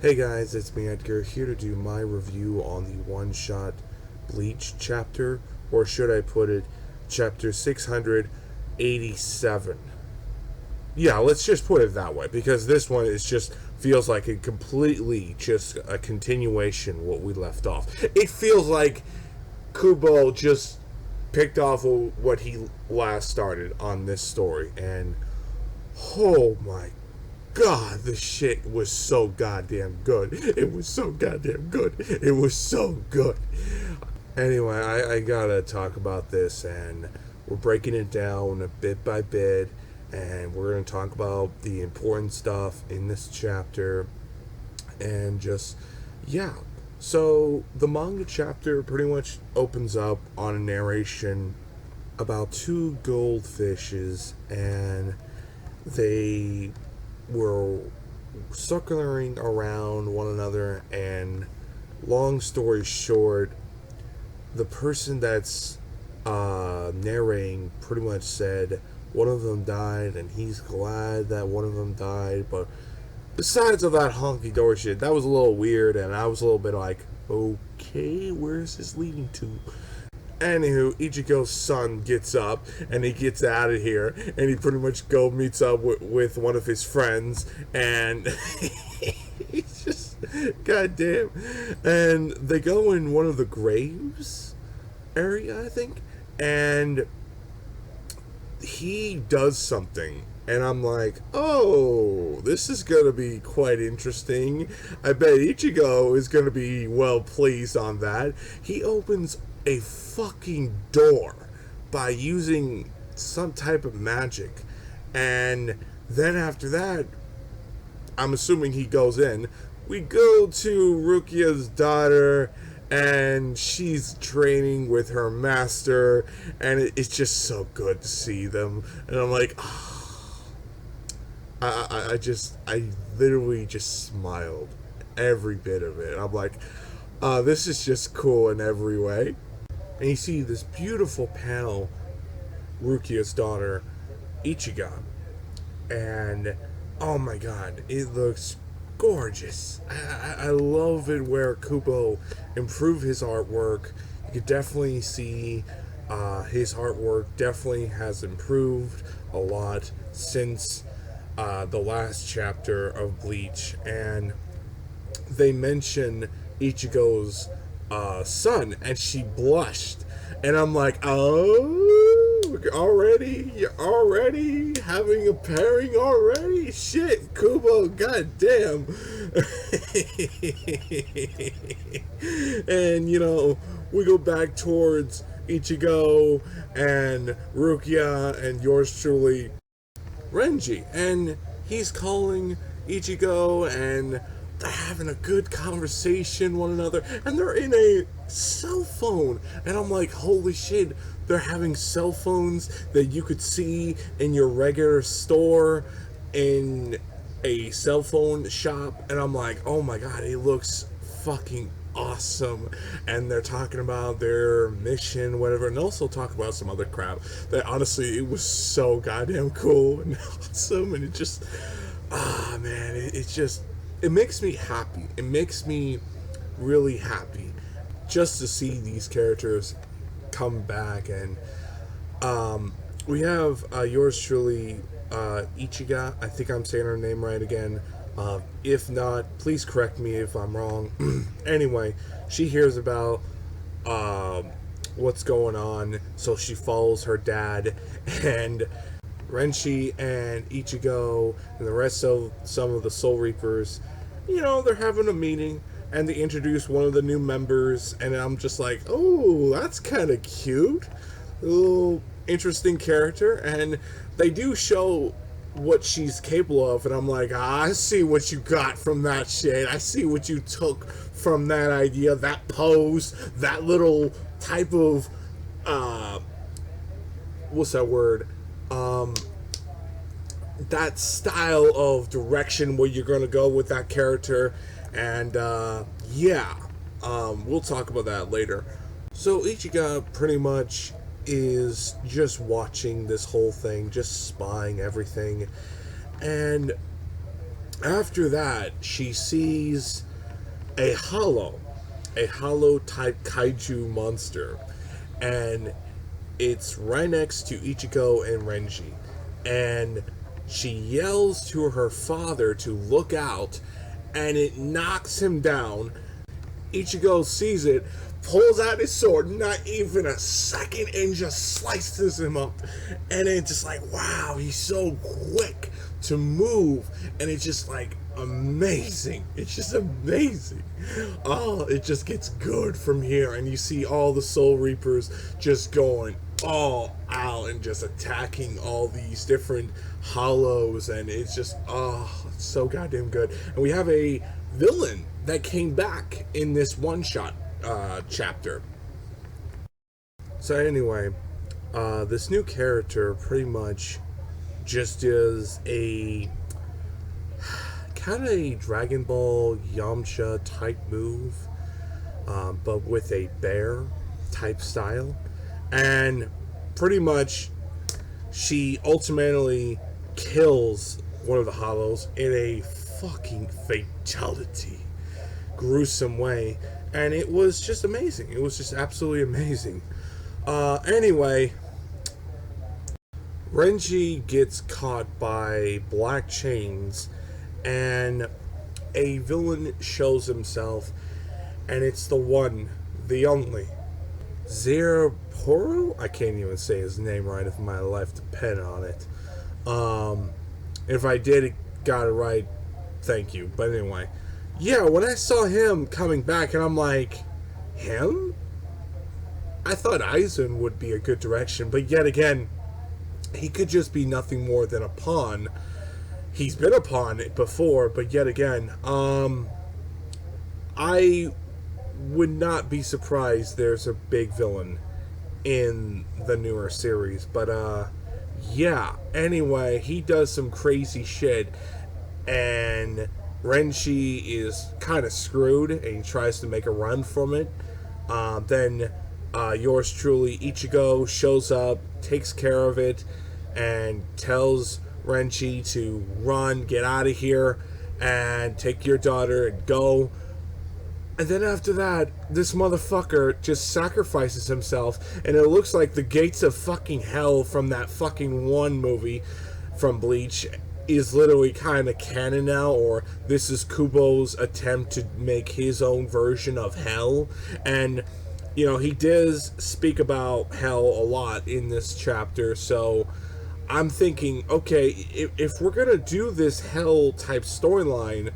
Hey guys, it's me Edgar here to do my review on the one-shot Bleach chapter, or should I put it, chapter 687. Yeah, let's just put it that way, because this one is just feels like a completely just a continuation what we left off. It feels like Kubo just picked off what he last started on this story, and oh my God, this shit was so goddamn good. It was so goddamn good. It was so good. Anyway, I gotta talk about this, and we're breaking it down bit by bit, and we're gonna talk about the important stuff in this chapter, and just, yeah. So, the manga chapter pretty much opens up on a narration about two goldfishes, and they were circling around one another, and long story short, the person that's narrating pretty much said one of them died and he's glad that one of them died, but besides of that honky-dory shit, that was a little weird, and I was a little bit like, okay, where is this leading to? Anywho, Ichigo's son gets up and he gets out of here, and he pretty much meets up with one of his friends, and he's just goddamn. And they go in one of the graves area, I think, and he does something. And I'm like, oh, this is going to be quite interesting. I bet Ichigo is going to be well pleased on that. He opens a fucking door by using some type of magic. And then after that, I'm assuming he goes in. We go to Rukia's daughter, and she's training with her master, and it's just so good to see them. And I'm like, oh, I literally just smiled every bit of it. I'm like, this is just cool in every way. And you see this beautiful panel, Rukia's daughter, Ichigo. And, oh my God, it looks gorgeous. I love it where Kubo improved his artwork. You could definitely see his artwork definitely has improved a lot since the last chapter of Bleach. And they mention Ichigo's son, and she blushed, and I'm like, oh, you're already having a pairing already? Shit, Kubo, goddamn. And we go back towards Ichigo and Rukia and yours truly, Renji, and he's calling Ichigo, and they're having a good conversation one another, and they're in a cell phone, and I'm like, holy shit, they're having cell phones that you could see in your regular store in a cell phone shop, and I'm like, oh my God, it looks fucking awesome. And they're talking about their mission, whatever, and also talk about some other crap that honestly, it was so goddamn cool and awesome, and it just, man, it makes me happy. It makes me really happy just to see these characters come back. And we have yours truly, Ichiga. I think I'm saying her name right again. If not, please correct me if I'm wrong. Anyway, she hears about what's going on, so she follows her dad, and Renshi and Ichigo and the rest of some of the Soul Reapers, they're having a meeting, and they introduce one of the new members, and I'm just like, oh, that's kind of cute. A little interesting character, and they do show what she's capable of, and I'm like, I see what you got from that shit. I see what you took from that idea, that pose, that little type of, what's that word? That style of direction where you're gonna go with that character, and yeah, we'll talk about that later. So Ichigo pretty much is just watching this whole thing, just spying everything, and After that, she sees a hollow type kaiju monster, and it's right next to Ichigo and Renji, and she yells to her father to look out, and it knocks him down. Ichigo sees it, pulls out his sword, not even a second, and just slices him up. And it's just like, wow, he's so quick to move, and it's just like amazing. It's just amazing. Oh, it just gets good from here, and you see all the Soul Reapers just going all out and just attacking all these different hollows, and it's just, oh, it's so goddamn good. And we have a villain that came back in this one-shot chapter. So anyway, this new character pretty much just is a kind of a Dragon Ball Yamcha type move, but with a bear type style. And pretty much she ultimately kills one of the hollows in a fucking fatality, gruesome way. And it was just amazing. It was just absolutely amazing. Anyway, Renji gets caught by black chains, and a villain shows himself, and it's the one, the only, Zeroporo? I can't even say his name right if my life depended on it. If I did got it right, thank you. But anyway, yeah, when I saw him coming back, and I'm like, him? I thought Aizen would be a good direction, but yet again, he could just be nothing more than a pawn. He's been a pawn before, but yet again, I would not be surprised there's a big villain in the newer series. But yeah, anyway, he does some crazy shit, and Renshi is kind of screwed, and he tries to make a run from it. Then yours truly, Ichigo, shows up, takes care of it, and tells Renshi to run, get out of here, and take your daughter and go. And then after that, this motherfucker just sacrifices himself, and it looks like the gates of fucking hell from that fucking one movie from Bleach is literally kind of canon now, or this is Kubo's attempt to make his own version of hell. And, you know, he does speak about hell a lot in this chapter, so I'm thinking, okay, if we're gonna do this hell type storyline,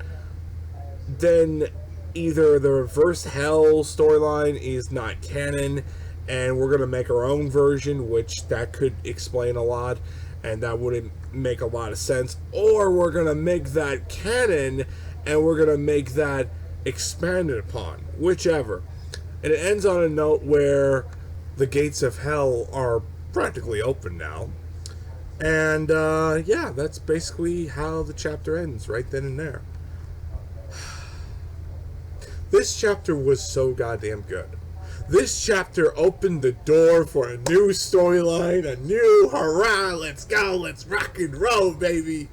then either the reverse hell storyline is not canon, and we're gonna make our own version, which that could explain a lot, and that wouldn't make a lot of sense, or we're gonna make that canon, and we're gonna make that expanded upon, whichever. And it ends on a note where the gates of hell are practically open now. And yeah, that's basically how the chapter ends, right then and there. This chapter was so goddamn good. This chapter opened the door for a new storyline, a new hurrah, let's go, let's rock and roll, baby,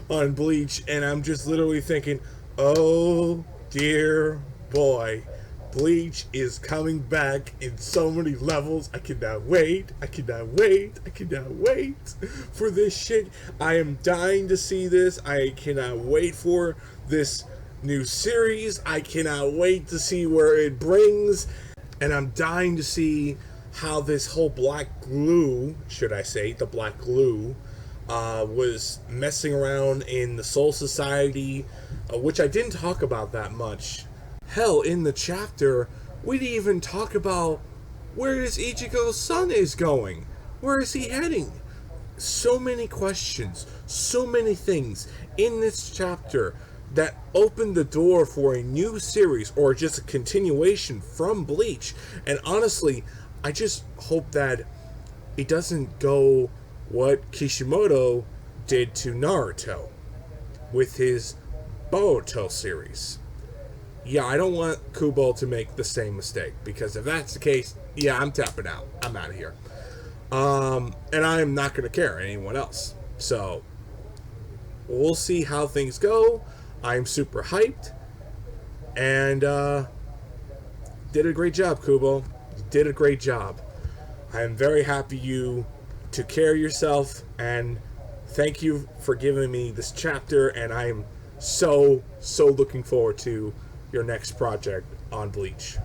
on Bleach. And I'm just literally thinking, oh dear boy, Bleach is coming back in so many levels. I cannot wait. I cannot wait. I cannot wait for this shit. I am dying to see this. I cannot wait for this new series. I cannot wait to see where it brings. And I'm dying to see how this whole black glue, should I say, the black glue, was messing around in the Soul Society, which I didn't talk about that much. Hell, in the chapter, we didn't even talk about where is Ichigo's son is going. Where is he heading? So many questions, so many things in this chapter that opened the door for a new series, or just a continuation from Bleach. And honestly, I just hope that it doesn't go what Kishimoto did to Naruto with his Boruto series. Yeah, I don't want Kubo to make the same mistake, because if that's the case, yeah, I'm tapping out. I'm out of here. And I'm not going to care anyone else. So, we'll see how things go. I'm super hyped, and did a great job, Kubo. You did a great job. I am very happy you took care of yourself, and thank you for giving me this chapter, and I am so looking forward to your next project on Bleach.